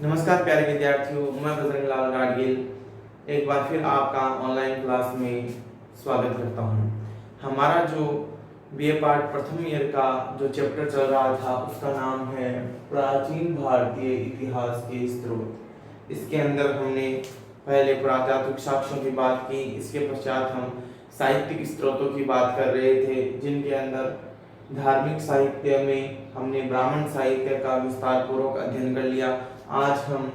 नमस्कार प्यारे विद्यार्थियों, मैं बजरंग लाल गाडगिल एक बार फिर आपका ऑनलाइन क्लास में स्वागत करता हूं। हमारा जो बीए पार्ट प्रथम ईयर का जो चैप्टर चल रहा था उसका नाम है प्राचीन भारतीय इतिहास के स्रोत। इसके अंदर हमने पहले पुरातात्विक साक्ष्यों की बात की, इसके पश्चात हम साहित्यिक स्रोतों की बात कर रहे थे, जिनके अंदर धार्मिक साहित्य में हमने ब्राह्मण साहित्य का विस्तार पूर्वक अध्ययन कर लिया। आज हम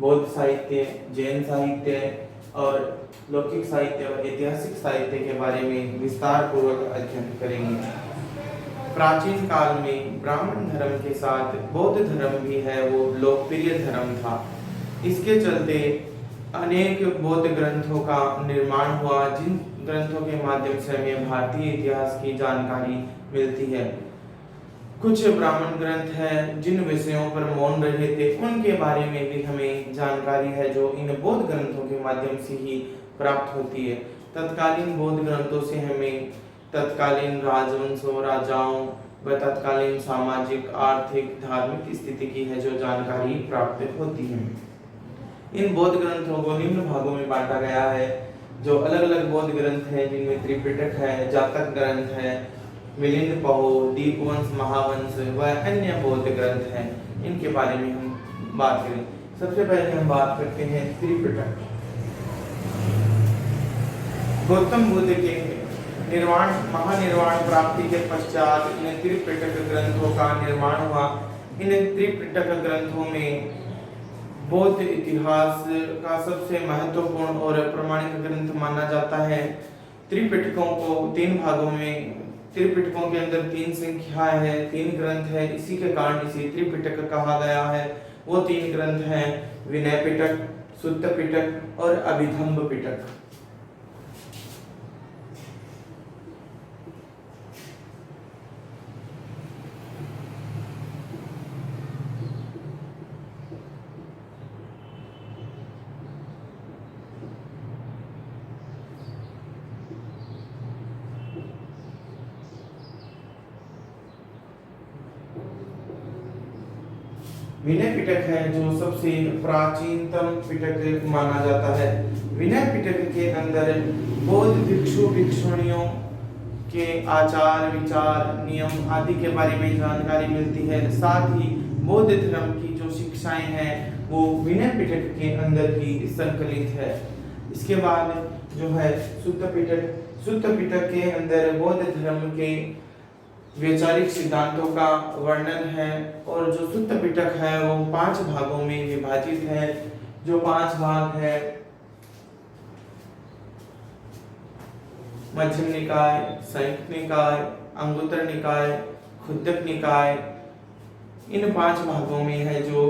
बौद्ध साहित्य, जैन साहित्य और लौकिक साहित्य और ऐतिहासिक साहित्य के बारे में विस्तार पूर्वक अध्ययन करेंगे। प्राचीन काल में ब्राह्मण धर्म के साथ बौद्ध धर्म भी है वो लोकप्रिय धर्म था। इसके चलते अनेक बौद्ध ग्रंथों का निर्माण हुआ, जिन ग्रंथों के माध्यम से हमें भारतीय इतिहास की जानकारी मिलती है। कुछ ब्राह्मण ग्रंथ हैं जिन विषयों पर मौन रहे थे, उनके बारे में भी हमें जानकारी है जो इन बौद्ध ग्रंथों के माध्यम से ही प्राप्त होती है। तत्कालीन बौद्ध ग्रंथों से हमें तत्कालीन राजवंशों, राजाओं व तत्कालीन सामाजिक, आर्थिक, धार्मिक स्थिति की है जो जानकारी प्राप्त होती है। इन बौद्ध ग्रंथों को निम्न भागों में बांटा गया है। जो अलग अलग बौद्ध ग्रंथ हैं जिनमें त्रिपिटक है, जातक ग्रंथ है, मिलिंद पहो, दीपवंश, महावंश व अन्य बौद्ध ग्रंथ हैं। इनके बारे में हम बात करें। सबसे पहले हम बात करते हैं त्रिपिटक। गौतम बुद्ध के महानिर्वाण प्राप्ति के पश्चात इन त्रिपिटक ग्रंथों का निर्माण हुआ। इन त्रिपिटक ग्रंथों में बौद्ध इतिहास का सबसे महत्वपूर्ण और प्रमाणित ग्रंथ माना जाता है। त्रिपिटकों को तीन भागों में, त्रिपिटकों के अंदर तीन संख्याएं हैं, तीन ग्रंथ है, इसी के कारण इसे त्रिपिटक कहा गया है। वो तीन ग्रंथ हैं विनय पिटक, सुत्त पिटक और अभिधम्म पिटक। विनय पिटक है जो सबसे प्राचीनतम पिटक माना जाता है। विनय पिटक के अंदर बौद्ध भिक्षु भिक्षुणियों के आचार, विचार, नियम आदि के बारे में जानकारी मिलती है। साथ ही बौद्ध धर्म की जो शिक्षाएं हैं वो विनय पिटक के अंदर ही संकलित है। इसके बाद जो है सुत्त पिटक। सुत्त पिटक के अंदर बौद्ध धर्म के वैचारिक सिद्धांतों का वर्णन है और जो सुत्त पिटक है वो 5 भागों में विभाजित है। जो 5 भाग है मध्यम निकाय, संयुक्त निकाय, अंगुत्तर निकाय, खुद्दक निकाय, इन 5 भागों में है जो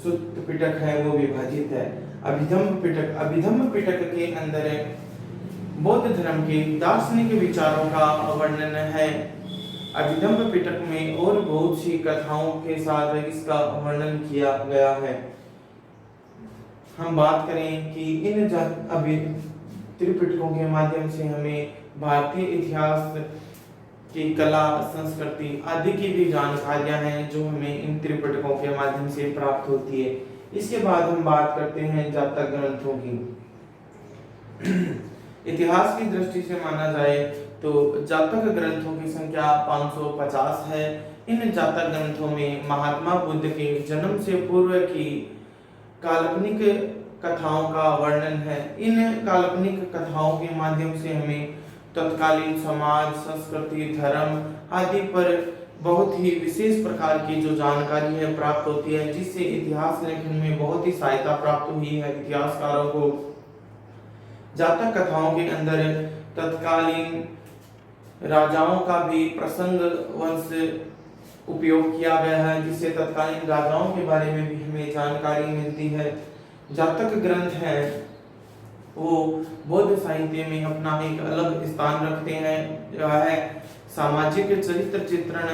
सुत्त पिटक है वो विभाजित है। अभिधम्म पिटक। अभिधम्म पिटक के अंदर बौद्ध धर्म के दार्शनिक विचारों का वर्णन है। अभिधम्म पिटक में और बहुत सी कथाओं के साथ इसका वर्णन किया गया है। हम बात करें कि इन त्रिपिटकों के माध्यम से हमें भारतीय इतिहास की कला, संस्कृति आदि की भी जानकारियां हैं जो हमें इन त्रिपिटकों के माध्यम से प्राप्त होती है। इसके बाद हम बात करते हैं जातक ग्रंथों की। इतिहास की दृष्टि से माना जाए तो जातक ग्रंथों की संख्या 550 है। इन जातक ग्रंथों में महात्मा बुद्ध के जन्म से पूर्व की काल्पनिक कथाओं का वर्णन है। इन काल्पनिक कथाओं के माध्यम से हमें तत्कालीन समाज, संस्कृति, धर्म आदि पर बहुत ही विशेष प्रकार की जो जानकारी है प्राप्त होती है, जिससे इतिहास लेखन में बहुत ही सहायता प्राप्त हुई है इतिहासकारों को। जातक कथाओं के अंदर तत्कालीन राजाओं का भी प्रसंग वंश उपयोग किया गया है, जिससे तत्कालीन राजाओं के बारे में भी हमें जानकारी मिलती है। जातक ग्रंथ है वो बौद्ध साहित्य में अपना एक अलग स्थान रखते हैं। जो है सामाजिक चरित्र चित्रण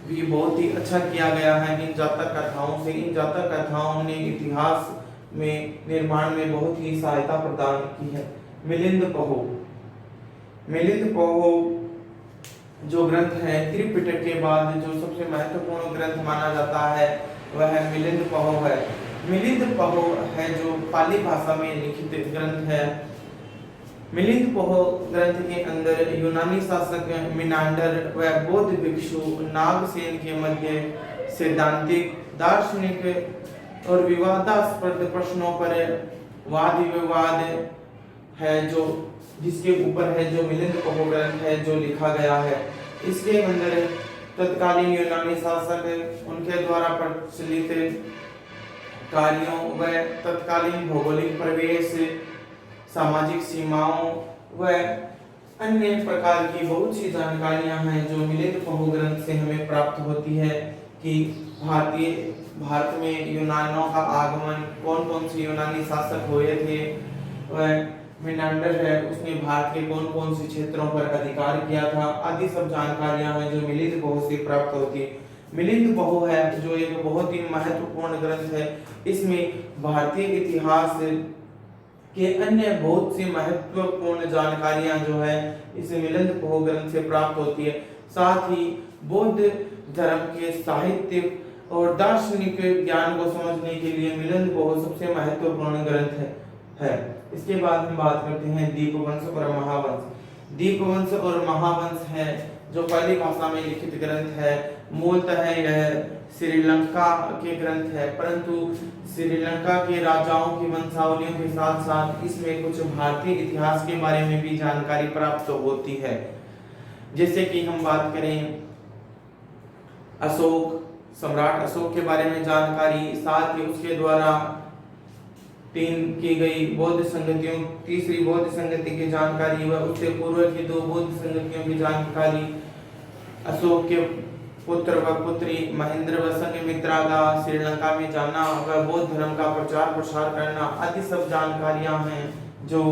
भी बहुत ही अच्छा किया गया है इन जातक कथाओं से। इन जातक कथाओं ने इतिहास में निर्माण में बहुत ही सहायता प्रदान की है। मिलिंद पहो। मिलिंद पहो जो ग्रंथ है त्रिपिटक के बाद जो सबसे महत्वपूर्ण ग्रंथ माना जाता है वह मिलिंद पहो है। मिलिंद पहो है जो पाली भाषा में लिखित ग्रंथ है। मिलिंद पहो ग्रंथ के अंदर यूनानी शासक मिनांडर व बौद्ध भिक्षु नागसेन के मध्य सैद्धांतिक, दार्शनिक और विवादास्पद प्रश्नों पर वाद विवाद है जो जिसके ऊपर है जो मिलिंद पहो ग्रंथ है जो लिखा गया है। इसके अंदर तत्कालीन यूनानी शासक उनके द्वारा प्रचलित कार्यों व तत्कालीन भौगोलिक परिवेश, सामाजिक सीमाओं व अन्य प्रकार की बहुत सी जानकारियां हैं जो मिलिंद पहो ग्रंथ से हमें प्राप्त होती है कि भारत में यूनानियों का आगमन, कौन कौन से यूनानी शासक हुए थे, वह मिनांडर है उसने भारत के कौन कौन से क्षेत्रों पर अधिकार किया था, आदि सब जानकारियां हैं जो मिलिंद पहो से प्राप्त होती है। मिलिंद पहो है जो एक बहुत ही महत्वपूर्ण ग्रंथ है। इसमें भारतीय इतिहास के अन्य बहुत सी महत्वपूर्ण जानकारियां जो है इस मिलिंद पहो ग्रंथ से प्राप्त होती है। साथ ही बौद्ध धर्म के साहित्य और दार्शनिक ज्ञान को समझने के लिए मिलिंद पहो सबसे महत्वपूर्ण ग्रंथ है। इसके बाद हम बात करते हैं दीपवंश और महावंश। दीपवंश और महावंश है जो पाली भाषा में लिखित ग्रंथ है। मूलतः यह श्रीलंका के ग्रंथ है, परंतु श्रीलंका के राजाओं की वंशावलियों के साथ साथ इसमें कुछ भारतीय इतिहास के बारे में भी जानकारी प्राप्त होती है। जैसे कि हम बात करें अशोक, सम्राट अशोक के बारे में जानकारी, साथ ही उसके द्वारा तीन की गई बौद्ध संगतियों, तीसरी बौद्ध संगति की जानकारी व उससे पूर्व की दो बौद्ध संगतियों की जानकारी, अशोक के पुत्र व पुत्री महेंद्र व संघमित्रा का श्रीलंका में जाना व बौद्ध धर्म का प्रचार प्रसार करना आदि सब जानकारियां हैं जो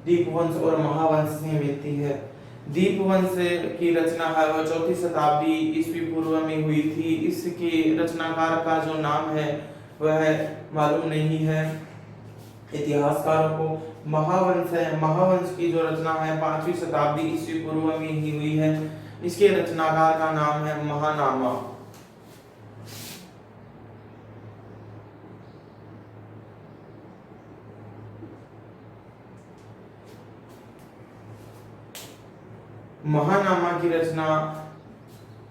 दीपवंश और महावंश से मिलती है। दीपवंश की रचना है वह 4वीं शताब्दी ईस्वी पूर्व में हुई थी। इसके रचनाकार का जो नाम है वह मालूम नहीं है इतिहासकारों को। महावंश है, महावंश की जो रचना है 5वीं शताब्दी ईस्वी पूर्व में ही हुई है। इसके रचनाकार का नाम है महानामा। महानामा की रचना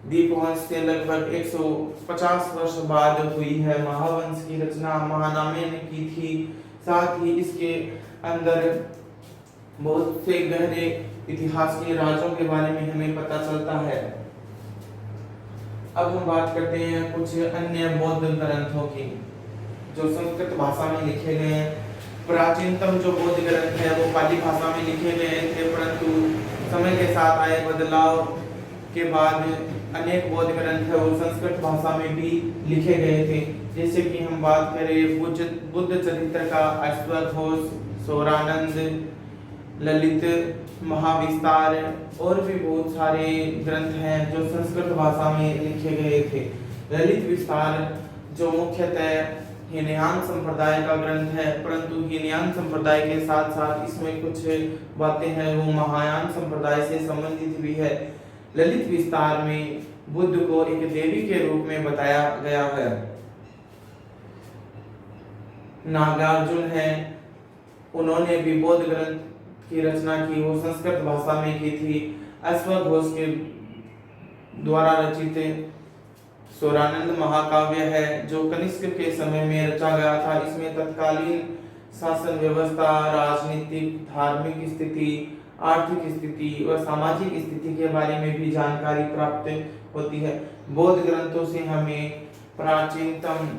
दीपवंश से लगभग 150 वर्ष बाद हुई है। महावंश की रचना महानामे ने की थी। साथ ही इसके अंदर बहुत से गहरे इतिहास के राजों के बारे में हमें पता चलता है। अब हम बात करते हैं कुछ अन्य बौद्ध ग्रंथों की जो संस्कृत भाषा में लिखे गए हैं। प्राचीनतम जो बौद्ध ग्रंथ है वो पाली भाषा में लिखे गए थे, परंतु समय के साथ आए बदलाव के बाद अनेक बौद्ध ग्रंथ है वो संस्कृत भाषा में भी लिखे गए थे। जैसे कि हम बात करें बुद्ध चरित्र का अश्वघोष, सौरानंद, ललित, महाविस्तार और भी बहुत सारे ग्रंथ हैं जो संस्कृत भाषा में लिखे गए थे। ललित विस्तार जो मुख्यतः हीनयान संप्रदाय का ग्रंथ है, परंतु हीनयान संप्रदाय के साथ साथ इसमें कुछ बातें हैं वो महायान संप्रदाय से संबंधित भी है। ललित विस्तार में बुद्ध को एक देवी के रूप में बताया गया है। नागार्जुन है, उन्होंने भी बौद्ध ग्रंथ की रचना की, वो संस्कृत भाषा में की थी। अश्वघोष के द्वारा रचित सौरानंद महाकाव्य है जो कनिष्क के समय में रचा गया था। इसमें तत्कालीन शासन व्यवस्था, राजनीतिक, धार्मिक स्थिति, आर्थिक स्थिति व सामाजिक स्थिति के बारे में भी जानकारी प्राप्त होती है। बौद्ध ग्रंथों से हमें प्राचीनतम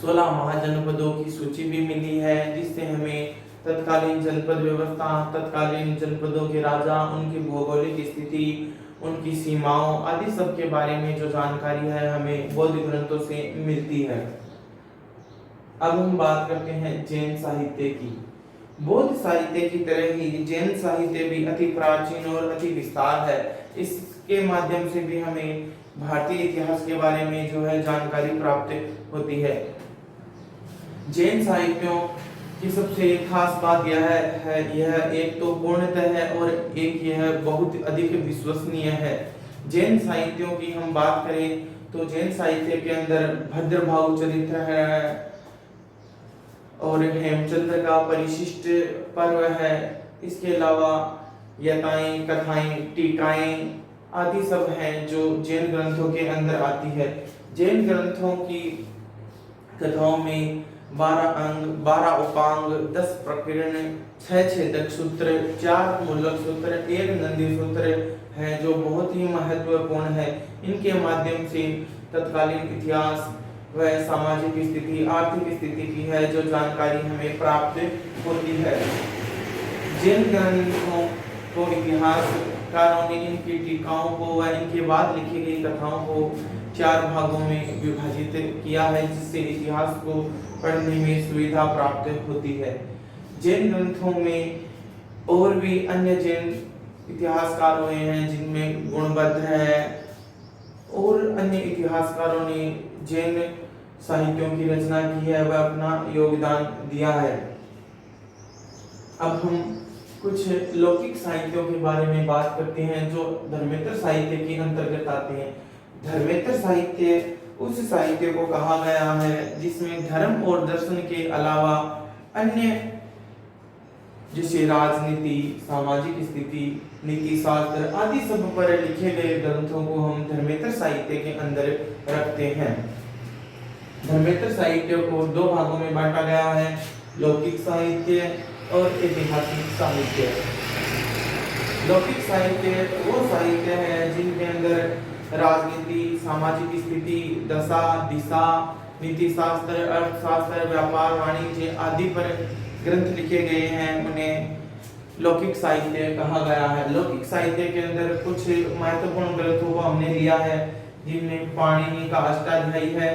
16 महाजनपदों की सूची भी मिली है, जिससे हमें तत्कालीन जनपद व्यवस्था, तत्कालीन जनपदों के राजा, उनकी भौगोलिक स्थिति, उनकी सीमाओं आदि सब के बारे में जो जानकारी है हमें बौद्ध ग्रंथों से मिलती है। अब हम बात करते हैं जैन साहित्य की। बौद्ध साहित्य की तरह ही जैन साहित्य भी अति प्राचीन और अति विस्तार है। इसके माध्यम से भी हमें भारतीय इतिहास के बारे में जो है जानकारी प्राप्त होती है। जैन साहित्यों की सबसे खास बात यह एक तो पूर्णतः है और एक यह बहुत अधिक विश्वसनीय है। जैन साहित्यों की हम बात करें तो जैन साहित्य के अंदर भद्रभाव चरित्र है, और हेमचंद्र का परिशिष्ट पर्व है। इसके अलावा यताएं, कथाएं, टीकाएं आदि सब हैं जो जैन ग्रंथों के अंदर आती है। जैन ग्रंथों की कथाओं में 12 अंग, 12 उपांग, 10 प्रकरण, 6 छेदक सूत्र, 4 मूलक सूत्र, 1 नंदी सूत्र है जो बहुत ही महत्वपूर्ण है। इनके माध्यम से तत्कालीन इतिहास व सामाजिक स्थिति, आर्थिक स्थिति की है जो जानकारी हमें प्राप्त होती है। जैन ग्रंथों को इतिहासकारों ने इनकी टीकाओं को व इनके बाद लिखी गई कथाओं को 4 भागों में विभाजित किया है, जिससे इतिहास को पढ़ने में सुविधा प्राप्त होती है। जैन ग्रंथों में और भी अन्य जैन इतिहासकार हुए हैं जिनमें गुणभद्र है और अन्य इतिहासकारों ने जैन साहित्यों की रचना की है व अपना योगदान दिया है। अब हम कुछ लौकिक साहित्यों के बारे में बात करते हैं जो धर्मेतर साहित्य के अंतर्गत आते हैं। धर्मेतर साहित्य उस साहित्य को कहा गया है जिसमें धर्म और दर्शन के अलावा अन्य जैसे राजनीति, सामाजिक स्थिति, नीति शास्त्र आदि सब पर लिखे गए ग्रंथों को हम धर्मेतर साहित्य के अंदर रखते हैं। धर्मेतर साहित्य को 2 भागों में बांटा गया है, लौकिक साहित्य और ऐतिहासिक साहित्य। लौकिक साहित्य वो साहित्य है जिनके अंदर राजनीति, सामाजिक स्थिति, दशा, दिशा, नीति शास्त्र, अर्थशास्त्र, व्यापार, वाणिज्य आदि पर ग्रंथ लिखे गए हैं, उन्हें लौकिक साहित्य कहा गया है। लौकिक साहित्य के अंदर कुछ महत्वपूर्ण ग्रंथों को हमने लिया है जिनमें पाणिनि का अष्टाध्यायी है,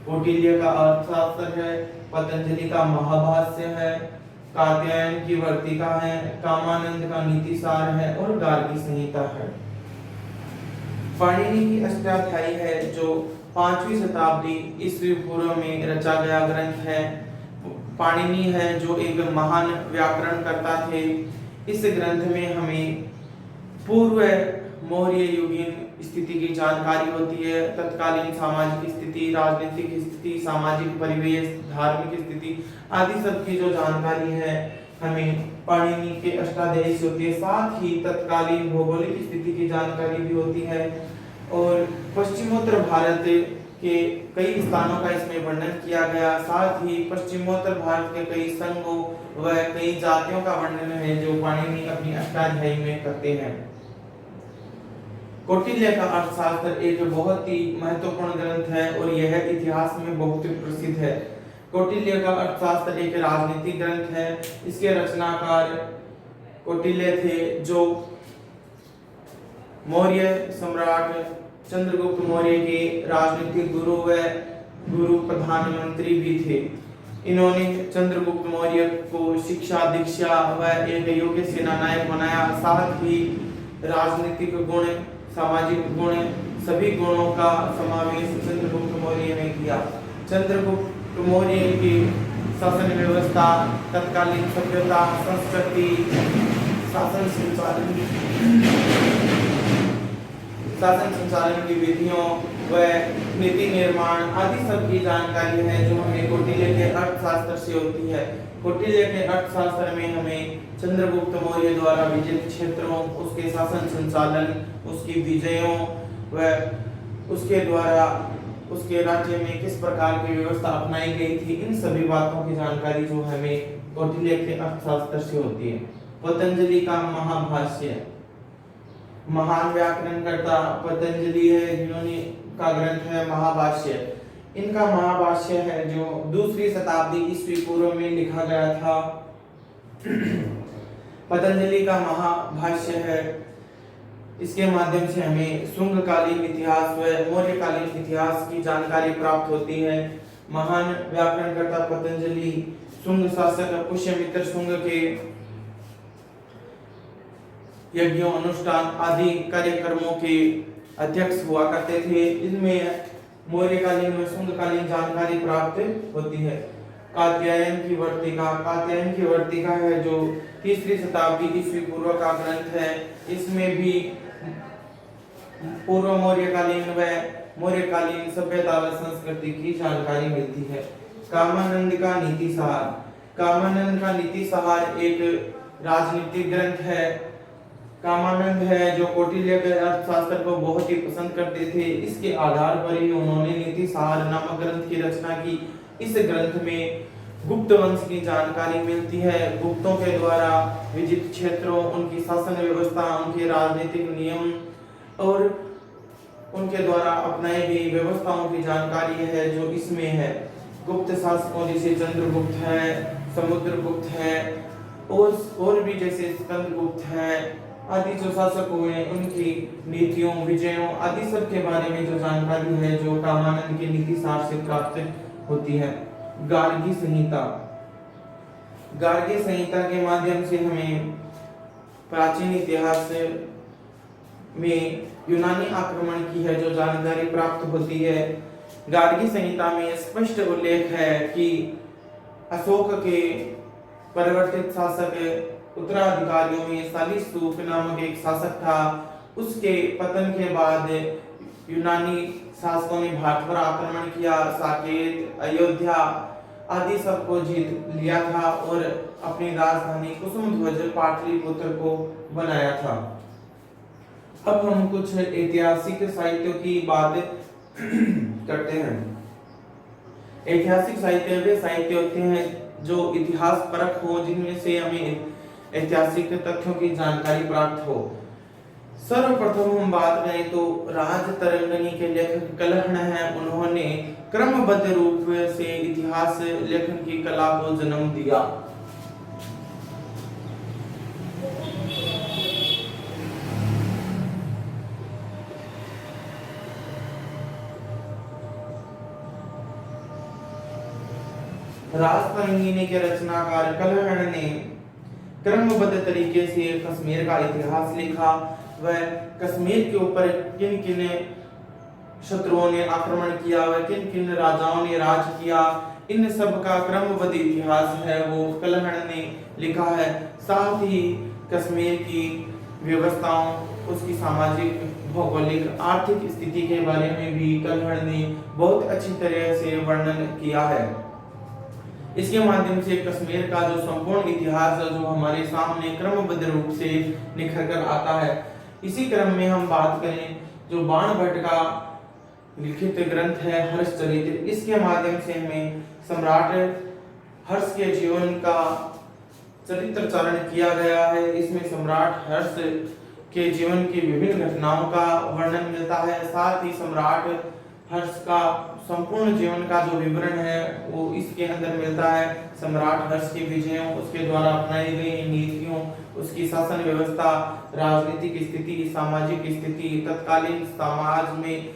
कौटिल्य का अर्थशास्त्र है, पतंजलि का महाभाष्य है, कात्यायन की वर्तिका है, कामानंद का नीतिसार है और गार्गी संहिता है। पाणिनि की अष्टाध्यायी है जो 5वीं शताब्दी ईस्वी पूर्व में रचा गया ग्रंथ है। पाणिनि है जो एक महान व्याकरणकर्ता थे। इस ग्रंथ में हमें पूर्व मौर्य युगीन स्थिति की जानकारी होती है, तत्कालीन सामाजिक स्थिति, राजनीतिक स्थिति, सामाजिक परिवेश, धार्मिक स्थिति आदि सब की जो जानकारी है हमें पाणिनि के अष्टाध्यायी से होती है। साथ ही तत्कालीन भौगोलिक स्थिति की जानकारी भी होती है और पश्चिमोत्तर भारत के कई स्थानों का इसमें वर्णन किया गया। साथ ही पश्चिमोत्तर भारत के कई संघों व कई जातियों का वर्णन है जो पाणिनि अपनी अष्टाध्यायी में करते हैं। कौटिल्य का अर्थशास्त्र एक बहुत ही महत्वपूर्ण ग्रंथ है और यह इतिहास में बहुत प्रसिद्ध है। कौटिल्य का अर्थशास्त्र एक राजनीतिक ग्रंथ है। इसके रचनाकार कौटिल्य थे जो मौर्य सम्राट चंद्रगुप्त मौर्य के राजनीतिक गुरु व गुरु प्रधानमंत्री भी थे। इन्होंने चंद्रगुप्त मौर्य को शिक्षा, दीक्षा व एक योग्य सेनानायक बनाया। साथ ही राजनीतिक गुण, सामाजिक गुण सभी गुणों का समावेश चंद्रगुप्त मौर्य ने किया। चंद्रगुप्त मौर्य की शासन व्यवस्था, तत्कालीन सभ्यता, संस्कृति, शासन संचालन की विधियों व नीति निर्माण आदि सब की जानकारी है जो हमें कौटिल्य के अर्थशास्त्र से होती है। कौटिल्य के अर्थशास्त्र में हमें चंद्रगुप्त मौर्य द्वारा विजित क्षेत्रों, उसके शासन संचालन, उसकी विजयों व उसके द्वारा उसके राज्य में किस प्रकार की व्यवस्था अपनाई गई थी, इन सभी बातों की जानकारी जो हमें कौटिल्य के अर्थशास्त्र से होती है। पतंजलि का महाभाष्य, महान व्याकरणकर्ता पतंजलि है जिन्होंने का ग्रंथ है महाभाष्य। इनका महाभाष्य है जो 2वीं शताब्दी ईस्वी पूर्व में लिखा गया था। पतंजलि का महाभाष्य है, इसके माध्यम से हमें शुंगकालीन इतिहास व मौर्यकालीन इतिहास की जानकारी प्राप्त होती है। महान व्याकरणकर्ता पतंजलि शुंग शासक पुष्यमित्र शुंग के यज्ञों, अनुष्ठान आदि कार्यक्रमों के अध्यक्ष हुआ करते थे। इनमें मौर्यकालीन व शुंगकालीन जानकारी प्राप्त होती है। कात्यायन की वर्तिका है जो 3री शताब्दी ईस्वी पूर्व का ग्रंथ है। इसमें भी पूर्व मौर्यकालीन व मौर्यकालीन सभ्यता व संस्कृति की जानकारी मिलती है। कामानंद का नीतिसार, कामानंद का नीति संहार एक राजनीतिक ग्रंथ है। कामानंद है जो कौटिल्य के अर्थशास्त्र को बहुत ही पसंद करते थे, इसके आधार पर ही उन्होंने नीति संहार नामक ग्रंथ की रचना की। इस ग्रंथ में गुप्त वंश की जानकारी मिलती है। गुप्तों के द्वारा विजित क्षेत्रों, उनकी शासन व्यवस्था, उनके राजनीतिक नियम और उनके द्वारा अपनाई गई व्यवस्थाओं की जानकारी है जो इसमें है। गुप्त शासकों जैसे चंद्रगुप्त है, समुद्रगुप्त है और भी जैसे स्कंदगुप्त है आदि जो शासक हुए, उनकी नीतियों, विजयों आदि सब के बारे में जो जानकारी है जो कामानंद के नीति सार से प्राप्त होती है। गार्गी संहिता। गार्गी संहिता के माध्यम से हमें प्राचीन इतिहास में यूनानी आक्रमण की है जो जानकारी प्राप्त होती है। गार्गी संहिता में स्पष्ट उल्लेख है कि अशोक के परिवर्तित शासक उत्तराधिकारियों में सालिस्तुक नामक एक शासक था। उसके पतन के बाद यूनानी शासकों ने भारत पर आक्रमण किया, साकेत, अयोध्या आदि सबको जीत लिया था और अपनी राजधानी कुसुमध्वज पाटलिपुत्र को बनाया था। अब हम कुछ ऐतिहासिक साहित्यों की बात करते हैं। ऐतिहासिक साहित्य वे साहित्य होते हैं जो इतिहास परख हो, जिनमें से हमें ऐतिहासिक तथ्यों की जानकारी प्राप्त हो। सर्वप्रथम हम बात करें तो राजतरंगिणी के लेखक कलहण हैं। उन्होंने क्रमबद्ध रूप से इतिहास लेखन की कला को जन्म दिया। राजतरंगिणी के रचनाकार कलहण ने क्रमबद्ध तरीके से कश्मीर का इतिहास लिखा। वह कश्मीर के ऊपर किन किन शत्रुओं ने आक्रमण किया, वह किन किन राजाओं ने राज किया, इन सब का क्रमबद्ध इतिहास है वो कलहण ने लिखा है। साथ ही कश्मीर की व्यवस्थाओं, उसकी सामाजिक, भौगोलिक, आर्थिक स्थिति के बारे में भी कलहण ने बहुत अच्छी तरह से वर्णन किया है। इसके माध्यम से कश्मीर का जो संपूर्ण इतिहास है जो हमारे सामने क्रमबद्ध रूप से निखर कर आता है। इसी क्रम में हम बात करें जो बाण भट्ट का लिखित ग्रंथ है हर्षचरित, इसके माध्यम से हमें सम्राट हर्ष के जीवन का चरित्र चारण किया गया है। इसमें सम्राट हर्ष के जीवन की विभिन्न घटनाओं का वर्णन मिलता है। साथ ही सम्राट हर्ष का संपूर्ण जीवन का जो विवरण है वो इसके अंदर मिलता है। सम्राट हर्ष की विजयों, उसके द्वारा अपनाई गई नीतियों, उसकी शासन व्यवस्था, राजनीतिक स्थिति, सामाजिक स्थिति, तत्कालीन समाज में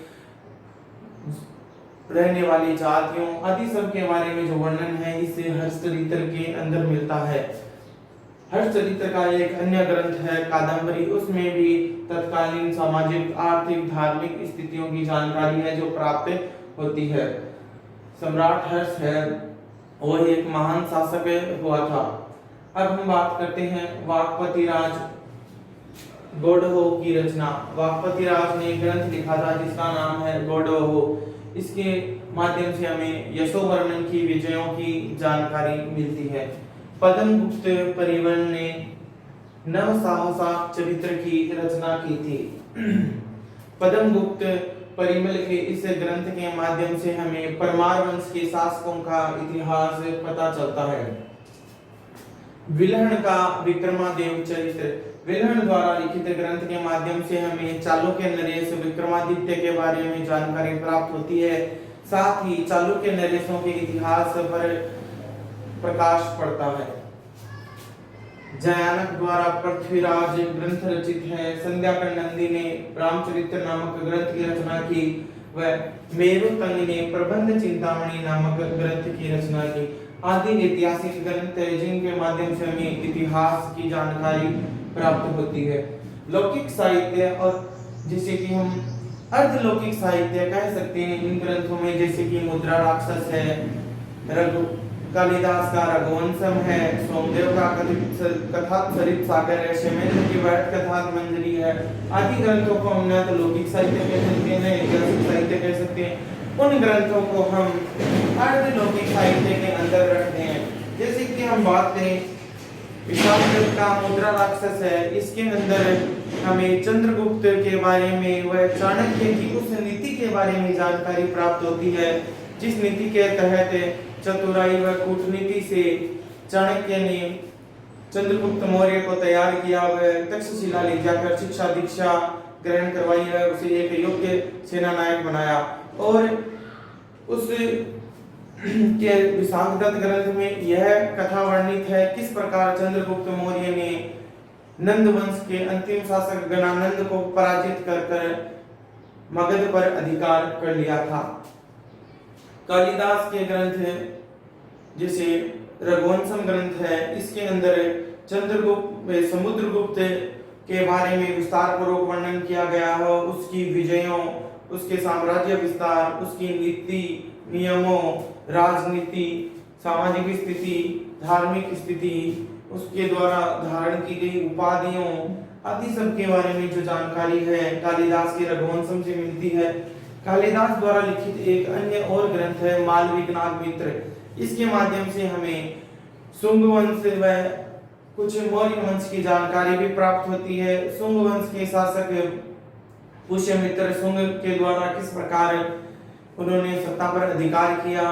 रहने वाली जातियों आदि सब के बारे में जो वर्णन है इसे हर्षचरित्र के अंदर मिलता है। हर्षचरित्र का एक अन्य ग्रंथ है कादम्बरी, उसमें भी तत्कालीन सामाजिक, आर्थिक, धार्मिक स्थितियों की जानकारी है जो प्राप्त होती है। सम्राट हर्ष है वो एक महान शासक हुआ था। अब हम बात करते हैं वाकपति राज गौडहो की रचना। वाकपति राज ने ग्रंथ लिखा था जिसका नाम है गौडहो। इसके माध्यम से हमें यशोवर्मन की विजयों की जानकारी मिलती है। पद्मगुप्त परिवहन ने नवसाहसा चरित्र की रचना की थी। पद्मगुप्त परिमल के इस ग्रंथ के माध्यम से हमें परमार वंश के शासकों का इतिहास पता चलता है। विल्हण का विक्रमादेव चरित्र, विल्हण द्वारा लिखित ग्रंथ के माध्यम से हमें चालुक्य नरेश विक्रमादित्य के बारे में जानकारी प्राप्त होती है। साथ ही चालुक्य नरेशों के इतिहास पर प्रकाश पड़ता है। जयानक द्वारा पृथ्वीराज ग्रंथ रचित है। संध्याकर नंदी ने रामचरित्र नामक ग्रंथ की रचना की। वह मेरुतंग ने प्रबंध चिंतामणि नामक ग्रंथ की रचना की। आदि ऐतिहासिक ग्रंथ है जिनके माध्यम से हमें इतिहास की जानकारी प्राप्त होती है। लौकिक साहित्य और जिसे कि हम अर्धलौकिक साहित्य कह सकते हैं इन ग्रंथों में, जैसे कि मुद्रा राक्षस है, कालिदास का रघुवंशम है, सोमदेव का कथा चरित सागर है, शेमेंद्र की वैट कथा मंजरी है। आदि ग्रंथों को हम न तो लौकिक साहित्य कह सकते हैं, ऐतिहासिक साहित्य कह सकते हैं। उन ग्रंथों को हम अर्धलौकिक साहित्य के अंदर रखते हैं। जैसे कि हम बात करें विशालगढ़ का मुद्रा राक्षस है, इसके अंदर हमें चंद्रगुप्त के बारे में व चाणक्य की उस नीति के बारे में जानकारी प्राप्त होती है जिस नीति के तहत चतुराई व कूटनीति से चाणक्य ने चंद्रगुप्त मौर्य को तैयार किया व तक्षशिला ले जाकर शिक्षा दीक्षा ग्रहण करवाई है, उसे एक योग्य सेना नायक बनाया। और उस के विशालगढ़ ग्रंथ में यह कथा वर्णित है किस प्रकार चंद्रगुप्त मौर्य ने नंद वंश के अंतिम शासक गणानंद को पराजित कर मगध पर अधिकार कर लिया था। कालिदास के ग्रंथ जैसे रघुवंशम ग्रंथ है, इसके अंदर चंद्रगुप्त समुद्रगुप्त के बारे में विस्तार पूर्वक वर्णन किया गया है, उसकी विजयों, उसके साम्राज्य विस्तार, उसकी नीति नियमों, राजनीति, सामाजिक स्थिति, धार्मिक स्थिति, उसके द्वारा धारण की गई उपाधियों आदि सब के बारे में जो जानकारी है कालिदास के रघुवंशम से मिलती है। कालिदास द्वारा लिखित एक अन्य और ग्रंथ है मालविक नागमित्र, इसके माध्यम से हमें शुंग वंश व कुछ मौर्य वंश की जानकारी भी प्राप्त होती है। शुंग वंश के शासक पुष्यमित्र शुंग के द्वारा किस प्रकार उन्होंने सत्ता पर अधिकार किया,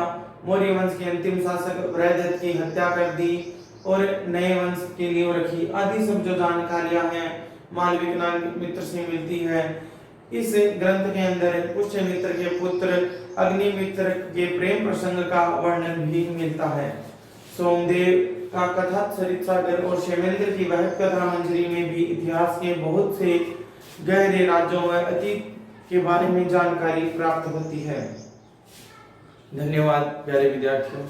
मौर्य वंश के अंतिम शासक वृहदत्त की हत्या कर दी और नए वंश के लिए रखी आदि सब जो जानकारियां हैं मालविक नागमित्र से मिलती है। इस ग्रंथ के अंदर पुष्यमित्र के पुत्र अग्निमित्र के प्रेम प्रसंग का वर्णन भी मिलता है। सोमदेव का कथा चरित सागर और क्षेमेंद्र की वहत कथा मंजरी में भी इतिहास के बहुत से गहरे राज्यों व अतीत के बारे में जानकारी प्राप्त होती है। धन्यवाद प्यारे विद्यार्थियों।